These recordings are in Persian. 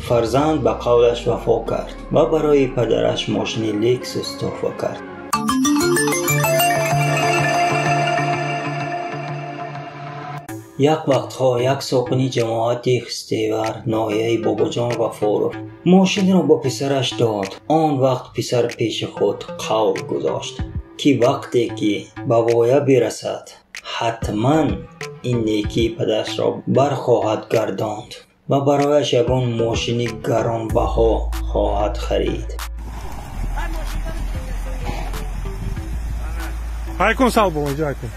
فرزند به قولش وفا کرد و برای پدرش ماشین لکسوس تحفه کرد. یک وقتها یک ساکن جماعت خستیور ناحیه باباجان وفاروف ماشین را با پسرش داد. آن وقت پسر پیش خود قول گذاشت که وقتی که به وایه برسد حتما این نیکی پدرش را برخواهد گرداند و برایش یگان ماشین گرانبها خواهد خرید. های کن سال با اینجا کن.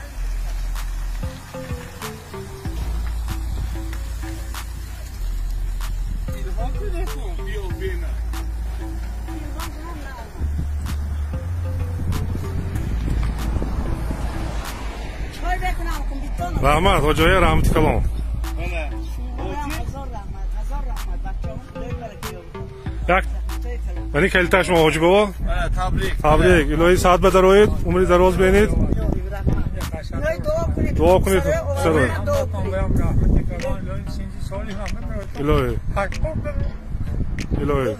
رحمت حاجای رحمت کلام یک منی کلتا شما حاجی بابا تبریک الهی صحت به درآید عمری دراز بینید دعا کنید الهی الهی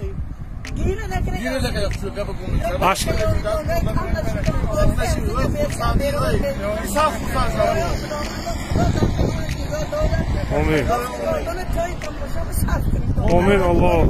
عشق آمین آمین الله